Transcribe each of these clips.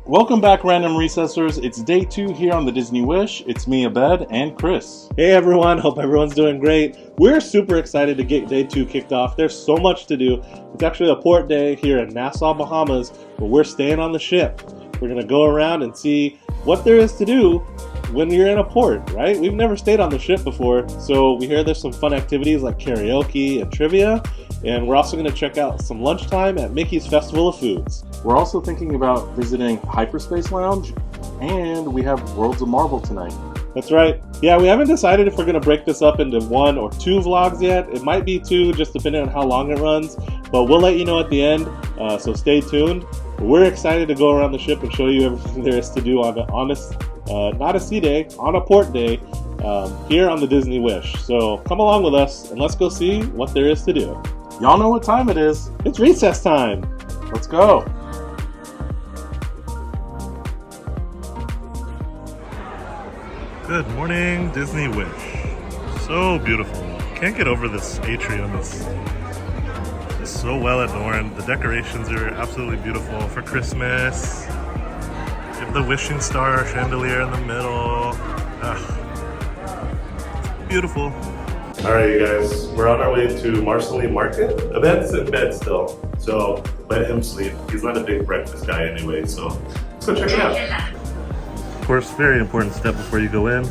Welcome back, Random Recessors. It's day 2 here on the Disney Wish. It's me, Abed, and Chris. Hey everyone, hope everyone's doing great. We're super excited to get day 2 kicked off. There's so much to do. It's actually a port day here in Nassau, Bahamas, but we're staying on the ship. We're going to go around and see what there is to do when you're in a port, right? We've never stayed on the ship before, so we hear there's some fun activities like karaoke and trivia, and we're also going to check out some lunchtime at Mickey's Festival of Foods. We're also thinking about visiting Hyperspace Lounge, and we have Worlds of Marvel tonight. That's right. Yeah, we haven't decided if we're going to break this up into 1 or 2 vlogs yet. It might be 2, just depending on how long it runs, but we'll let you know at the end, so stay tuned. We're excited to go around the ship and show you everything there is to do on not a sea day, on a port day, here on the Disney Wish. So come along with us and let's go see what there is to do. Y'all know what time it is. It's recess time. Let's go. Good morning, Disney Wish. So beautiful. Can't get over this atrium. It's so well adorned. The decorations are absolutely beautiful for Christmas. You have the wishing star chandelier in the middle. Beautiful. Alright, you guys, we're on our way to Marceline Market. Abed's in bed still, so let him sleep. He's not a big breakfast guy anyway, so let's go check it out. Of course, very important step before you go in.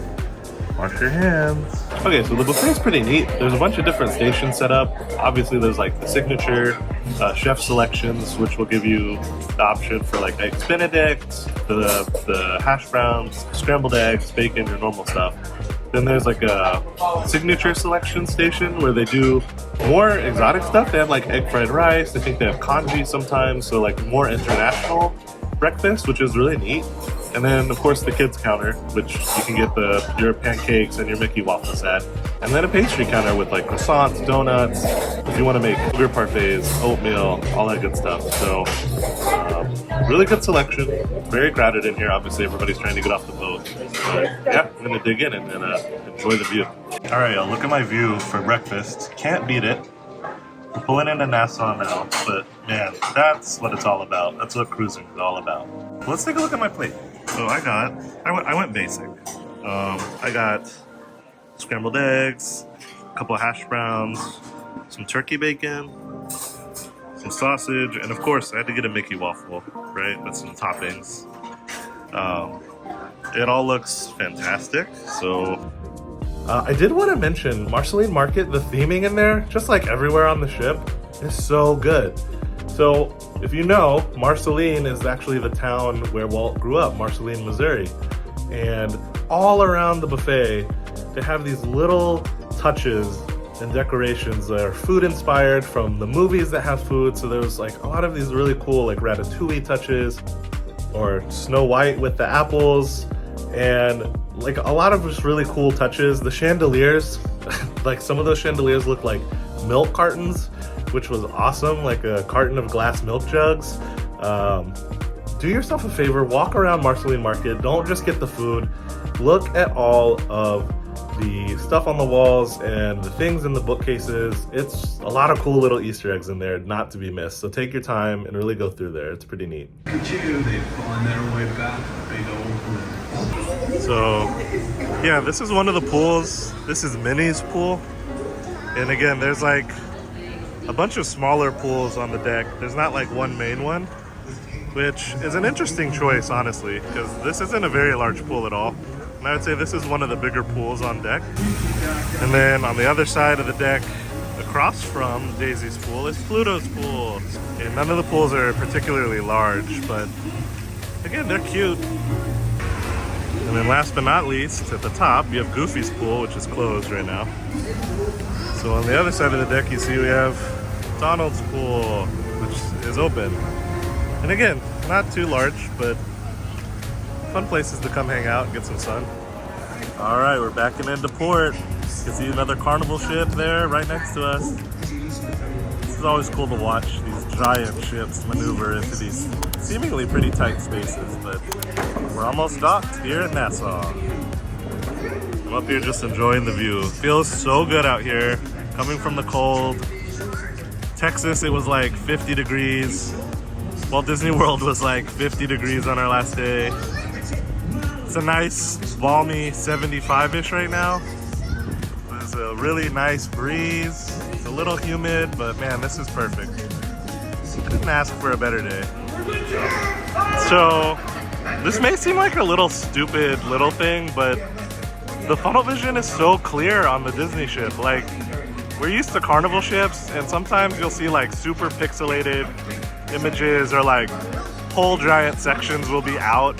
Wash your hands. Okay, so the buffet is pretty neat. There's a bunch of different stations set up. Obviously, there's like the signature chef selections, which will give you the option for like eggs Benedict, the hash browns, scrambled eggs, bacon, your normal stuff. Then there's like a signature selection station where they do more exotic stuff. They have like egg fried rice. I think they have congee sometimes, so like more international breakfast, which is really neat. And then, of course, the kids counter, which you can get your pancakes and your Mickey waffles at. And then a pastry counter with like croissants, donuts, if you want to make sugar parfaits, oatmeal, all that good stuff. So, really good selection. Very crowded in here. Obviously, everybody's trying to get off the boat. But yeah, I'm going to dig in and enjoy the view. All right, y'all, look at my view for breakfast. Can't beat it. We're pulling into Nassau now, but man, that's what it's all about. That's what cruising is all about. Let's take a look at my plate. So I went basic. I got scrambled eggs, a couple of hash browns, some turkey bacon, some sausage, and of course I had to get a Mickey waffle, right, with some toppings. It all looks fantastic. So I did want to mention Marceline Market, the theming in there, just like everywhere on the ship, is so good. So if you know, Marceline is actually the town where Walt grew up, Marceline, Missouri. And all around the buffet, they have these little touches and decorations that are food inspired from the movies that have food. So there's like a lot of these really cool like ratatouille touches, or Snow White with the apples, and like a lot of just really cool touches. The chandeliers, like some of those chandeliers look like milk cartons, which was awesome, like a carton of glass milk jugs. Do yourself a favor, walk around Marceline Market. Don't just get the food. Look at all of the stuff on the walls and the things in the bookcases. It's a lot of cool little Easter eggs in there, not to be missed. So take your time and really go through there. It's pretty neat. So yeah, this is one of the pools. This is Minnie's pool. And again, there's like a bunch of smaller pools on the deck. There's not like one main one, which is an interesting choice, honestly, because this isn't a very large pool at all. And I would say this is one of the bigger pools on deck. And then on the other side of the deck, across from Daisy's pool, is Pluto's pool. And none of the pools are particularly large, but again, they're cute. And then last but not least, at the top, you have Goofy's pool, which is closed right now. So on the other side of the deck, you see we have Donald's pool, which is open. And again, not too large, but fun places to come hang out and get some sun. All right, we're backing into port. You can see another Carnival ship there right next to us. This is always cool to watch these giant ships maneuver into these seemingly pretty tight spaces, but we're almost docked here at Nassau. I'm up here just enjoying the view. It feels so good out here, coming from the cold. Texas, it was like 50 degrees. Walt Disney World was like 50 degrees on our last day. It's a nice, balmy 75-ish right now. There's a really nice breeze. It's a little humid, but man, this is perfect. Couldn't ask for a better day. So, this may seem like a little stupid little thing, but the funnel vision is so clear on the Disney ship. Like, we're used to Carnival ships, and sometimes you'll see like super pixelated images or like whole giant sections will be out.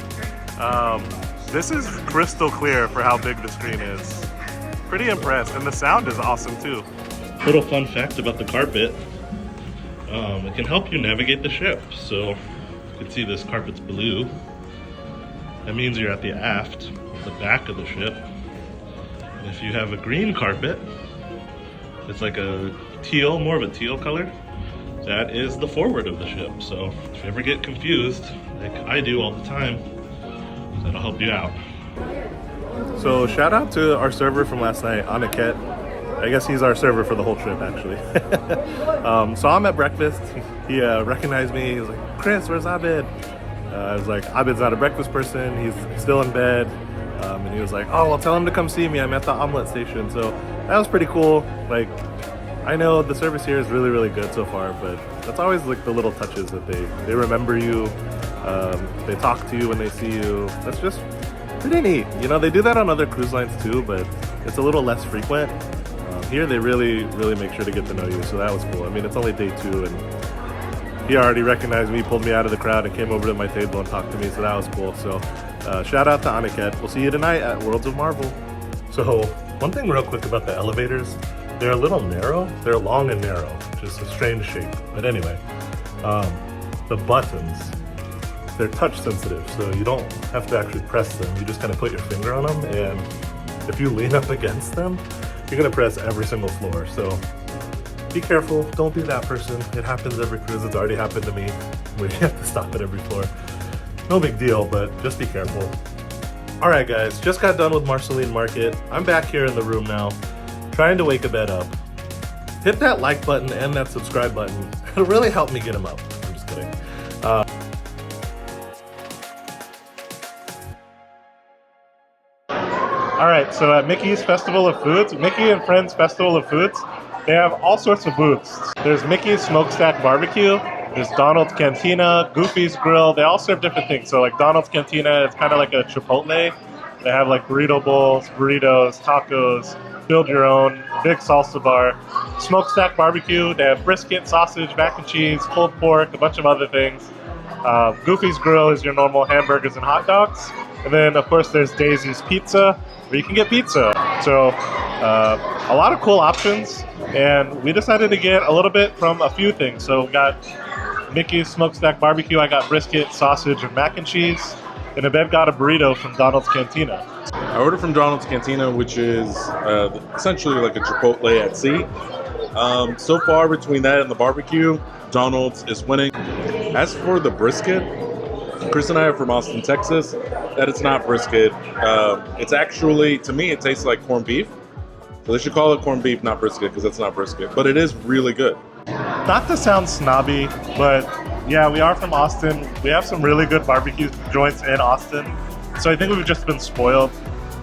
This is crystal clear for how big the screen is. Pretty impressed, and the sound is awesome too. Little fun fact about the carpet. It can help you navigate the ship. So you can see this carpet's blue. That means you're at the aft, the back of the ship. And if you have a green carpet, it's like a teal, more of a teal color, that is the forward of the ship. So if you ever get confused, like I do all the time, that'll help you out. So shout out to our server from last night, Aniket. I guess he's our server for the whole trip, actually. So I'm at breakfast. He recognized me. He was like, "Chris, where's Abed?" I was like, "Abed's not a breakfast person. He's still in bed." And he was like, "Oh, well, tell him to come see me. I'm at the omelet station." So that was pretty cool. Like, I know the service here is really, really good so far, but that's always like the little touches that they remember you. They talk to you when they see you. That's just pretty neat. You know, they do that on other cruise lines too, but it's a little less frequent. Here they really, really make sure to get to know you, so that was cool. I mean, it's only day 2, and he already recognized me, pulled me out of the crowd, and came over to my table and talked to me, so that was cool. So shout out to Aniket. We'll see you tonight at Worlds of Marvel. So one thing real quick about the elevators, they're a little narrow. They're long and narrow, which is a strange shape. But anyway, the buttons, they're touch sensitive, so you don't have to actually press them. You just kind of put your finger on them, and if you lean up against them, you're gonna press every single floor. So be careful, don't be that person. It happens every cruise. It's already happened to me. We have to stop at every floor. No big deal, but just be careful. All right, guys, just got done with Marceline Market. I'm back here in the room now, trying to wake Abed up. Hit that like button and that subscribe button. It'll really help me get him up. I'm just kidding. All right, so at Mickey's Festival of Foods, Mickey and Friends Festival of Foods, they have all sorts of booths. There's Mickey's Smokestack Barbecue, there's Donald's Cantina, Goofy's Grill. They all serve different things. So like Donald's Cantina, it's kind of like a Chipotle. They have like burrito bowls, burritos, tacos, build your own, big salsa bar. Smokestack Barbecue, they have brisket, sausage, mac and cheese, pulled pork, a bunch of other things. Goofy's Grill is your normal hamburgers and hot dogs. And then, of course, there's Daisy's Pizza, where you can get pizza. So, a lot of cool options. And we decided to get a little bit from a few things. So, we got Mickey's Smokestack Barbecue. I got brisket, sausage, and mac and cheese. And Abed got a burrito from Donald's Cantina. I ordered from Donald's Cantina, which is essentially like a Chipotle at sea. So far, between that and the barbecue, Donald's is winning. As for the brisket, Chris and I are from Austin, Texas. That it's not brisket. It's actually, to me, it tastes like corned beef. So they should call it corned beef, not brisket, because it's not brisket. But it is really good. Not to sound snobby, but yeah, we are from Austin. We have some really good barbecue joints in Austin. So I think we've just been spoiled.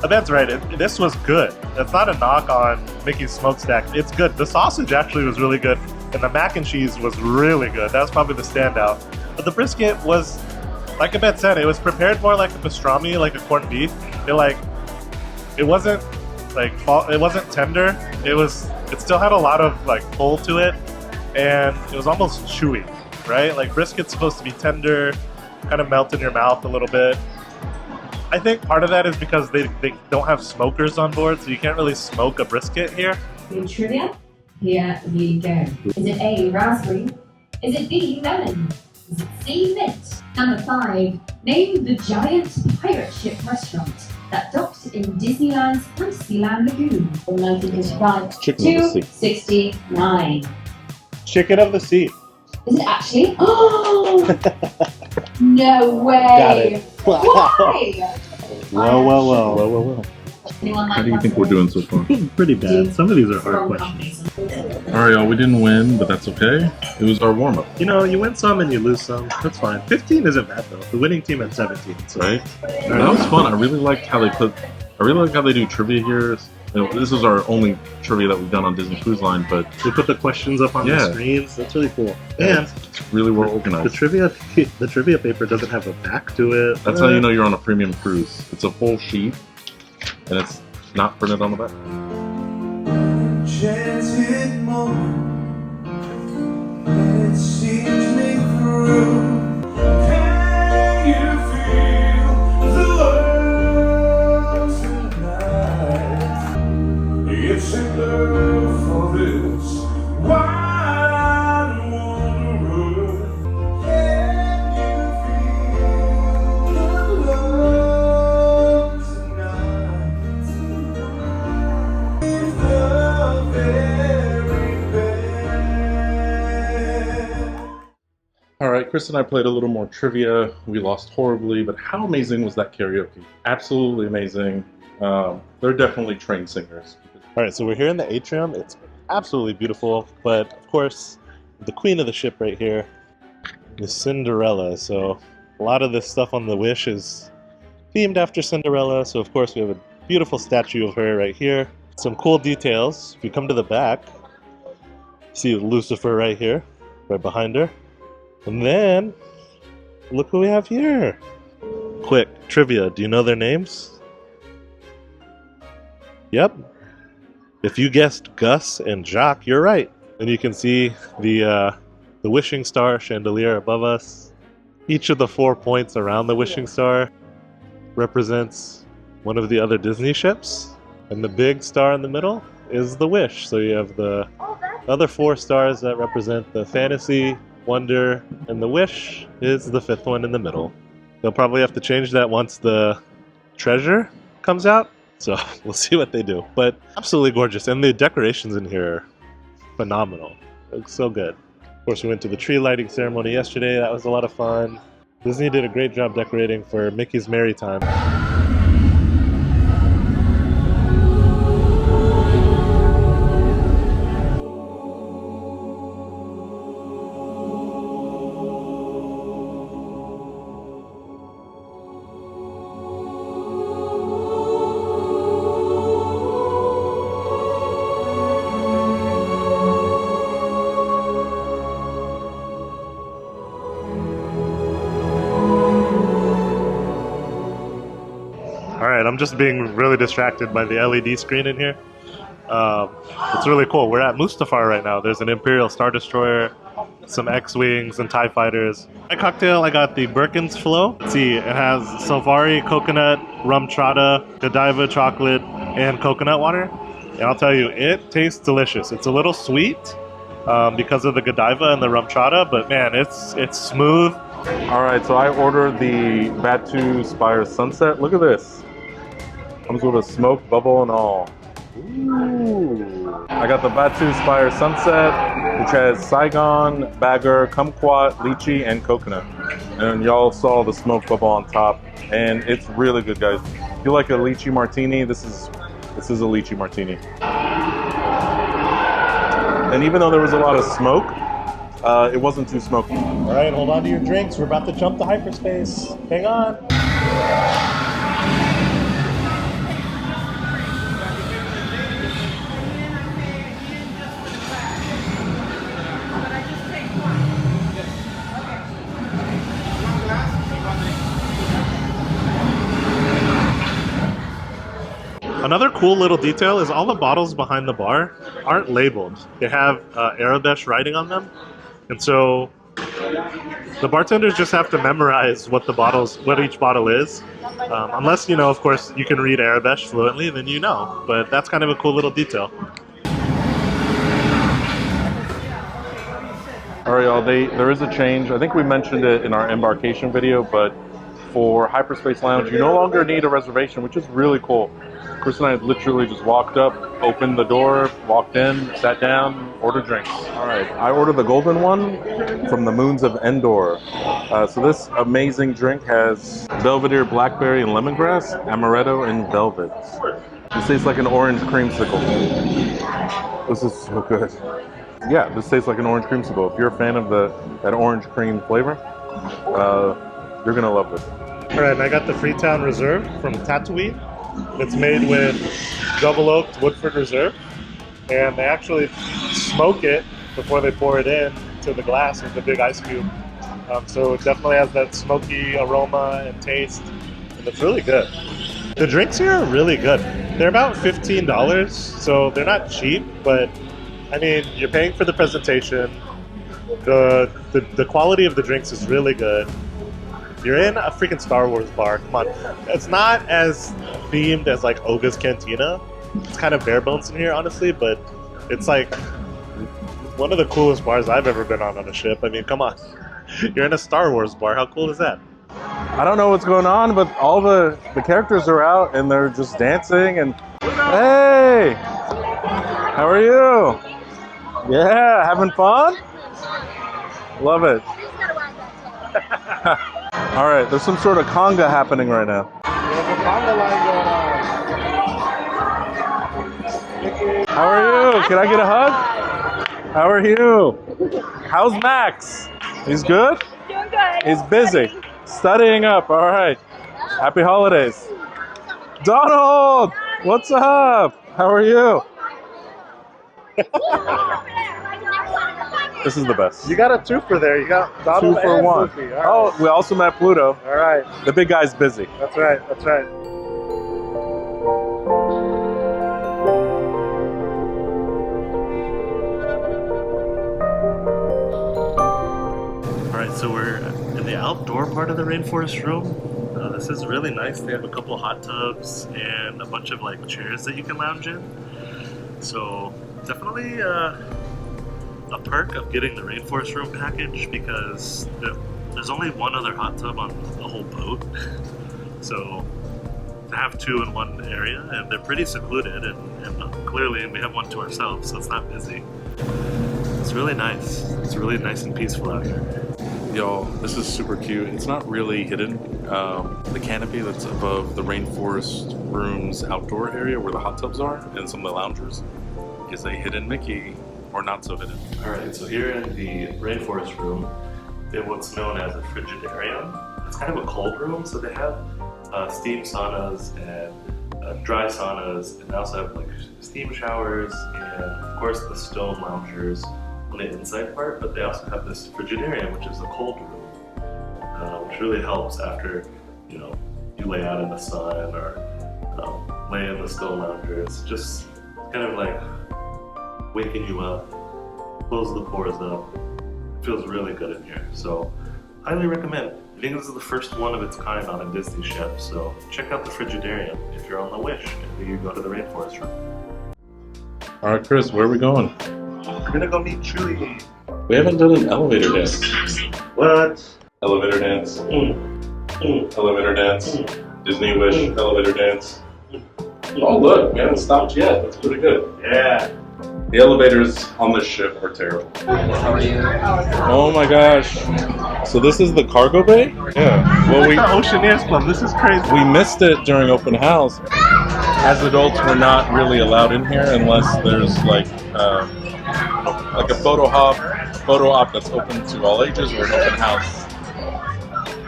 Abed's right. This was good. It's not a knock on Mickey's Smokestack. It's good. The sausage actually was really good. And the mac and cheese was really good. That was probably the standout. But the brisket was, like Abed said, it was prepared more like a pastrami, like a corned beef. It wasn't tender. It still had a lot of like pull to it, and it was almost chewy, right? Like brisket's supposed to be tender, kind of melt in your mouth a little bit. I think part of that is because they don't have smokers on board, so you can't really smoke a brisket here. Food trivia? Here we go. Is it A, raspberry? Is it B, lemon? Is it C, mint? Number 5, name the giant pirate ship restaurant that docked in Disneyland's Fantasyland Lagoon from 1955 Chicken of the Sea. 69. Chicken of the Sea. Is it actually? Oh! No way! Got it. Why? Well. How do you think we're doing so far? Pretty bad. Some of these are hard questions. All right, y'all, we didn't win, but that's okay. It was our warm-up, You know, you win some and you lose some. That's fine. 15 isn't bad though. The winning team had 17. So. right? That was fun. I really liked how they do trivia here. You know, this is our only trivia that we've done on Disney Cruise Line, but We put the questions up on the screens. That's really cool. And it's really well the organized. trivia paper doesn't have a back to it. That's how you know you're on a premium cruise. It's a full sheet, and it's not printed on the back. Enchanted moment, it sees me through. Can you feel the love tonight? It's in love for this wild wanderer. Can you feel the love tonight? It's the very best. All right, Chris and I played a little more trivia. We lost horribly, but how amazing was that karaoke? Absolutely amazing. They're definitely trained singers. All right, so we're here in the atrium. It's absolutely beautiful, but of course, the queen of the ship right here is Cinderella. So a lot of this stuff on the Wish is themed after Cinderella. So of course, we have a beautiful statue of her right here. Some cool details. If you come to the back, see Lucifer right here, right behind her. And then, look who we have here. Quick, trivia. Do you know their names? Yep. If you guessed Gus and Jacques, you're right. And you can see the wishing star chandelier above us. Each of the 4 points around the wishing star represents one of the other Disney ships. And the big star in the middle is the Wish. So you have the other 4 stars that represent the Fantasy, Wonder, and the Wish is the 5th one in the middle. They'll probably have to change that once the Treasure comes out. So we'll see what they do. But absolutely gorgeous. And the decorations in here are phenomenal. It looks so good. Of course, we went to the tree lighting ceremony yesterday. That was a lot of fun. Disney did a great job decorating for Mickey's Merry Time. Alright, I'm just being really distracted by the LED screen in here. It's really cool. We're at Mustafar right now. There's an Imperial Star Destroyer, some X-Wings, and TIE Fighters. My cocktail, I got the Birkins Flow. Let's see, it has Safari, coconut, rum chata, Godiva chocolate, and coconut water. And I'll tell you, it tastes delicious. It's a little sweet because of the Godiva and the rum chata, but man, it's smooth. All right, so I ordered the Batu Spire Sunset. Look at this. Comes with a smoke bubble and all. Ooh. I got the Batu Spire Sunset, which has Saigon, Bagger, Kumquat, lychee, and coconut. And y'all saw the smoke bubble on top, and it's really good, guys. If you like a lychee martini, this is a lychee martini. And even though there was a lot of smoke, it wasn't too smoky. All right, hold on to your drinks. We're about to jump to hyperspace. Hang on. Another cool little detail is all the bottles behind the bar aren't labeled. They have Arabic writing on them. And so the bartenders just have to memorize what each bottle is. Unless, you know, of course, you can read Arabic fluently, then you know. But that's kind of a cool little detail. All right, y'all, there is a change. I think we mentioned it in our embarkation video, but for Hyperspace Lounge, you no longer need a reservation, which is really cool. Chris and I literally just walked up, opened the door, walked in, sat down, ordered drinks. All right, I ordered the golden one from the Moons of Endor. So this amazing drink has Belvedere, blackberry, and lemongrass, amaretto, and velvet. This tastes like an orange creamsicle. This is so good. Yeah, this tastes like an orange creamsicle. If you're a fan of that orange cream flavor, you're gonna love this. All right, and I got the Freetown Reserve from Tatooine. It's made with double oaked Woodford Reserve, and they actually smoke it before they pour it in to the glass with a big ice cube. So it definitely has that smoky aroma and taste, and it's really good. The drinks here are really good. They're about $15, so they're not cheap, but I mean, you're paying for the presentation. The quality of the drinks is really good. You're in a freaking Star Wars bar. Come on. It's not as themed as like Oga's Cantina. It's kind of bare bones in here, honestly, but it's like one of the coolest bars I've ever been on a ship. I mean, come on. You're in a Star Wars bar. How cool is that? I don't know what's going on, but all the characters are out and they're just dancing and hey, how are you? Yeah, having fun? Love it. All right, there's some sort of conga happening right now. There's a conga line going on. How are you? Can I get a hug? How are you? How's Max? He's good? Doing good. He's busy. Studying up. All right. Happy holidays. Donald! What's up? How are you? This is the best. You got a twofer there. You got Donald 2 for and 1. Goofy. All right. Oh, we also met Pluto. All right. The big guy's busy. That's right. That's right. All right, so we're in the outdoor part of the rainforest room. This is really nice. They have a couple hot tubs and a bunch of like chairs that you can lounge in. So definitely a perk of getting the rainforest room package because there's only one other hot tub on the whole boat. So to have 2 in one area, and they're pretty secluded, and clearly we have one to ourselves, so it's not busy. It's really nice. It's really nice and peaceful out here. Y'all, this is super cute. It's not really hidden. The canopy that's above the rainforest room's outdoor area where the hot tubs are and some of the loungers is a hidden Mickey, or not so hidden. All right, so here in the rainforest room, they have what's known as a frigidarium. It's kind of a cold room, so they have steam saunas and dry saunas, and they also have like steam showers and of course the stone loungers on the inside part, but they also have this frigidarium, which is a cold room, which really helps after, you know, you lay out in the sun or lay in the stone loungers. Just kind of like waking you up, close the pores up. Feels really good in here, so highly recommend. I think this is the first one of its kind on a Disney ship, so check out the frigidarium if you're on the Wish and you go to the rainforest room. All right, Chris, where are we going? We're gonna go meet Chewy. We haven't done an elevator dance. What? Elevator dance. Elevator dance. Disney Wish elevator dance. Oh, look, we haven't stopped yet. That's pretty good. Yeah. The elevators on this ship are terrible. How are you? Oh my gosh. So this is the cargo bay? Yeah. Well, The Oceaneers Club. This is crazy. we missed it during open house. As adults, we're not really allowed in here unless there's like a photo op that's open to all ages or an open house.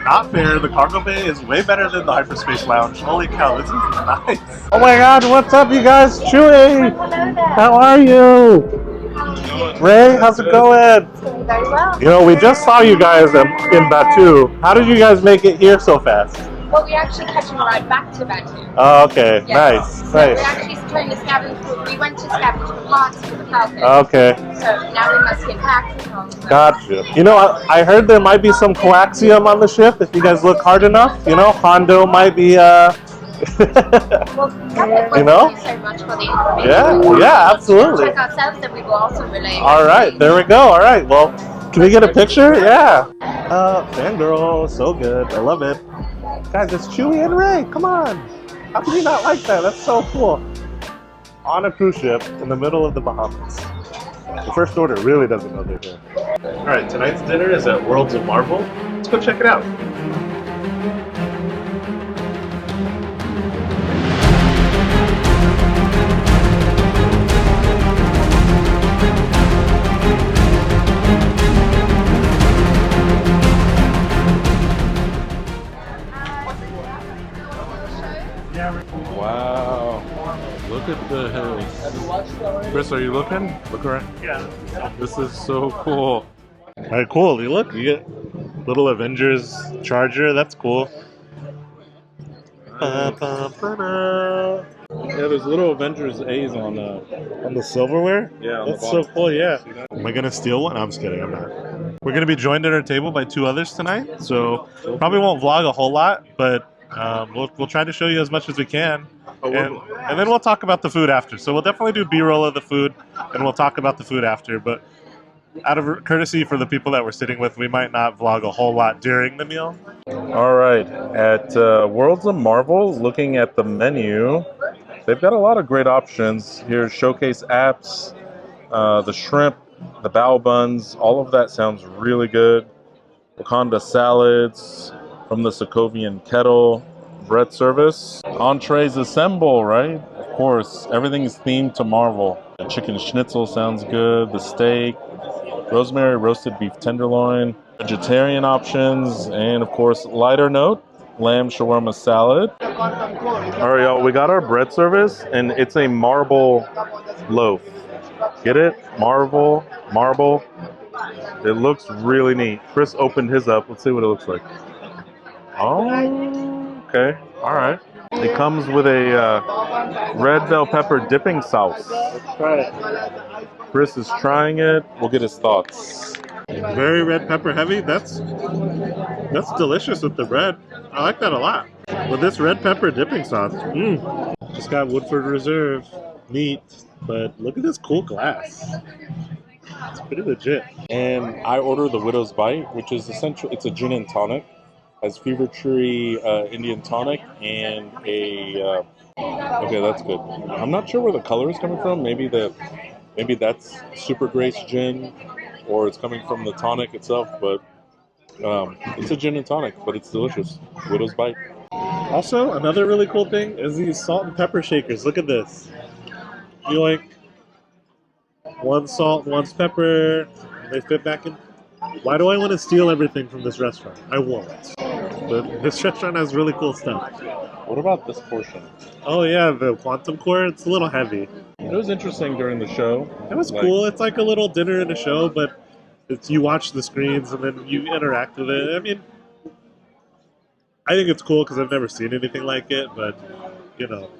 Not fair. The cargo bay is way better than the Hyperspace Lounge. Holy cow, this is nice. Oh my God! What's up, you guys? Chewy, Hello there. how are you? Ray, how's it going? Doing very well. You know, we just saw you guys in Batu. How did you guys make it here so fast? Well, we're actually catching a ride back to Batu. Oh, okay. Yeah. Nice. So Nice. we're actually trying to scavenge. We went to scavenge for parts for the Falcon. Okay. So now we must get back home. So. Gotcha. You know, I heard there might be some coaxium on the ship if you guys look hard enough. You know, Hondo might be, Well, You know? Thank you so much for the information. Yeah, absolutely. Check ourselves and we will also relay. All right, there we go. All right, well, can we get a picture? Yeah. Fangirl, so good. I love it. Guys, it's Chewy and Rey. Come on. How can you not like that? That's so cool. On a cruise ship in the middle of the Bahamas. The First Order really doesn't know they're here. All right, tonight's dinner is at Worlds of Marvel. Let's go check it out. Wow. Look at the hills. Chris, are you looking? Look around. Yeah. This is so cool. All right, cool. You look, you get little Avengers charger. That's cool. Yeah, there's little Avengers A's on On the silverware? yeah, on That's the so bottom. cool, yeah. See that? Am I gonna steal one? I'm just kidding, I'm not. We're gonna be joined at our table by 2 others tonight, so probably won't vlog a whole lot, but we'll try to show you as much as we can. And then we'll talk about the food after. So we'll definitely do B-roll of the food, and we'll talk about the food after. But out of courtesy for the people that we're sitting with, we might not vlog a whole lot during the meal. All right, at Worlds of Marvel, looking at the menu, they've got a lot of great options. Here's showcase apps, the shrimp, the bao buns, all of that sounds really good. Wakanda salads from the Sokovian kettle, bread service. Entrees assemble, right? Of course, everything's themed to Marvel. The chicken schnitzel sounds good, the steak, rosemary roasted beef tenderloin, vegetarian options, and of course, lighter note, lamb shawarma salad. All right, y'all, we got our bread service, and it's a marble loaf. Get it? Marble. It looks really neat. Chris opened his up. Let's see what it looks like. Oh, okay. All right. It comes with a red bell pepper dipping sauce. Let's try it. Chris is trying it. We'll get his thoughts. Very red pepper heavy. That's delicious with the bread. I like that a lot. With this red pepper dipping sauce. Just got Woodford Reserve meat, but look at this cool glass. It's pretty legit. And I order the Widow's Bite, which is essentially, it's a gin and tonic. Has Fever Tree Indian tonic and a, okay, that's good. I'm not sure where the color is coming from. Maybe that's Super Grace gin, or it's coming from the tonic itself, but it's a gin and tonic, but it's delicious. Widow's Bite. Also, another really cool thing is these salt and pepper shakers. Look at this. You like one salt, one's pepper, and they fit back in. Why do I want to steal everything from this restaurant? I won't. But this restaurant has really cool stuff. What about this portion? Oh yeah, the quantum core, it's a little heavy. It was interesting during the show. It was cool. It's like a little dinner and a show, but it's you watch the screens and then you interact with it. I mean, I think it's cool because I've never seen anything like it, but you know,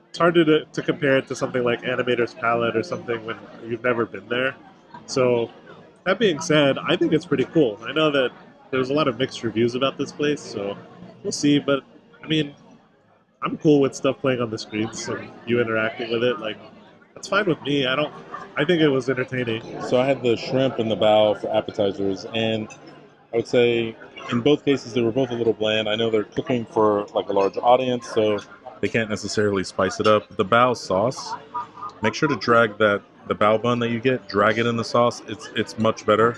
it's hard to compare it to something like Animator's Palette or something when you've never been there. So that being said, I think it's pretty cool. I know that there's a lot of mixed reviews about this place, so we'll see. But I mean, I'm cool with stuff playing on the screens and you interacting with it. Like, that's fine with me. I think it was entertaining. So I had the shrimp and the bao for appetizers, and I would say in both cases they were both a little bland. I know they're cooking for like a large audience, so they can't necessarily spice it up. The bao sauce, make sure to drag the bao bun that you get, drag it in the sauce. It's much better.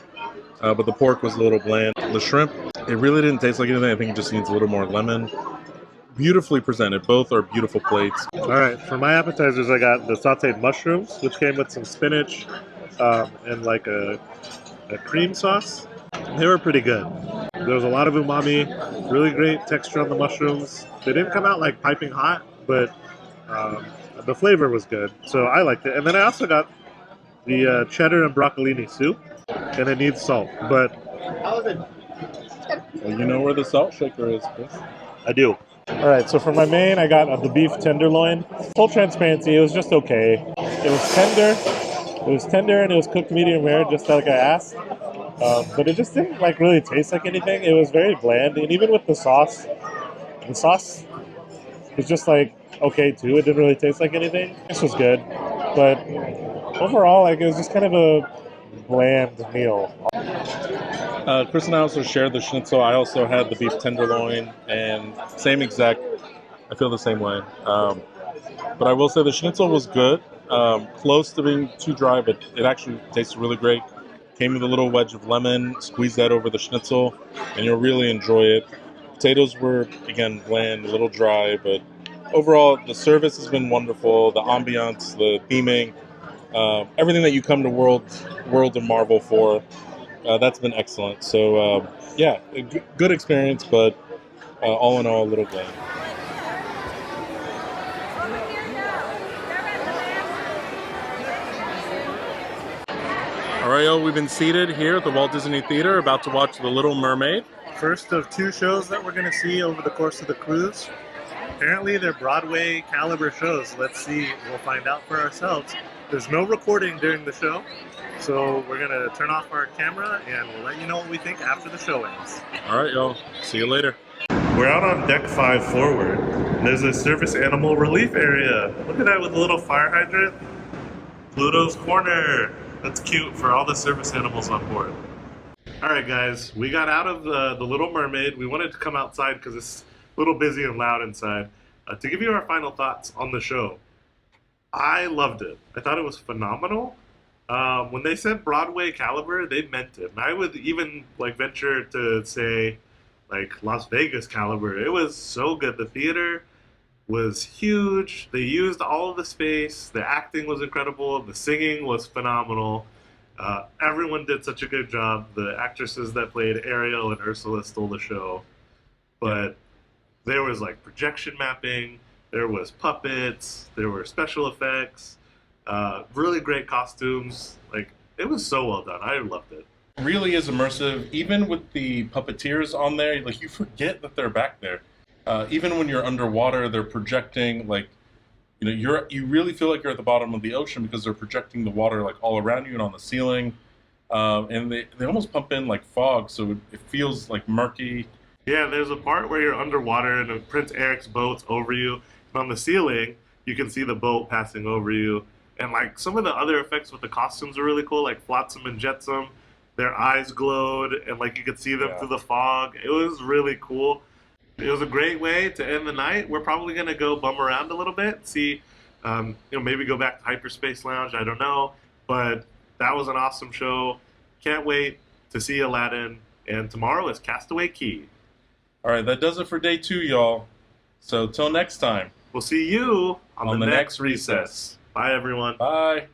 But the pork was a little bland. The shrimp, it really didn't taste like anything. I think it just needs a little more lemon. Beautifully presented. Both are beautiful plates. All right, for my appetizers, I got the sauteed mushrooms, which came with some spinach and like a cream sauce. They were pretty good. There was a lot of umami, really great texture on the mushrooms. They didn't come out like piping hot, but the flavor was good, so I liked it. And then I also got the cheddar and broccolini soup, and it needs salt, but Well, you know where the salt shaker is, Chris. I do. All right, so for my main, I got the beef tenderloin. Full transparency, it was just okay. It was tender, and it was cooked medium rare, just like I asked. But it just didn't like really taste like anything. It was very bland, and even with the sauce was just like okay too. It didn't really taste like anything. This was good, but overall, like it was just kind of a bland meal. Chris and I also shared the schnitzel. I also had the beef tenderloin, and same exact. I feel the same way. But I will say the schnitzel was good. Close to being too dry, but it actually tasted really great. Came with a little wedge of lemon. Squeeze that over the schnitzel, and you'll really enjoy it. Potatoes were, again, bland, a little dry, but overall, the service has been wonderful. The ambiance, the theming, everything that you come to World of Marvel for, that's been excellent. So, yeah, good experience, but all in all, a little bland. All right, y'all, we've been seated here at the Walt Disney Theater, about to watch The Little Mermaid. First of 2 shows that we're going to see over the course of the cruise. Apparently they're Broadway caliber shows. Let's see, we'll find out for ourselves. There's no recording during the show, so we're going to turn off our camera and we'll let you know what we think after the show ends. All right, y'all, see you later. We're out on deck 5 forward. There's a service animal relief area. Look at that with a little fire hydrant. Pluto's Corner. That's cute for all the service animals on board. All right, guys, we got out of the Little Mermaid. We wanted to come outside because it's a little busy and loud inside. To give you our final thoughts on the show, I loved it. I thought it was phenomenal. When they said Broadway caliber, they meant it. And I would even venture to say Las Vegas caliber. It was so good. The theater was huge. They used all of the space. The acting was incredible. The singing was phenomenal. Everyone did such a good job. The actresses that played Ariel and Ursula stole the show. But there was projection mapping. There was puppets. There were special effects. Really great costumes. It was so well done. I loved it. Really is immersive. Even with the puppeteers on there, you forget that they're back there. Even when you're underwater, they're projecting you really feel like you're at the bottom of the ocean because they're projecting the water all around you and on the ceiling, and they almost pump in fog, so it feels murky. Yeah, there's a part where you're underwater and Prince Eric's boat's over you, and on the ceiling you can see the boat passing over you, and some of the other effects with the costumes are really cool, like Flotsam and Jetsam. Their eyes glowed, and you could see them through the fog. It was really cool. It was a great way to end the night. We're probably going to go bum around a little bit, see, maybe go back to Hyperspace Lounge. I don't know. But that was an awesome show. Can't wait to see Aladdin. And tomorrow is Castaway Cay. All right, that does it for day 2, y'all. So till next time. We'll see you on the next recess. Bye, everyone. Bye.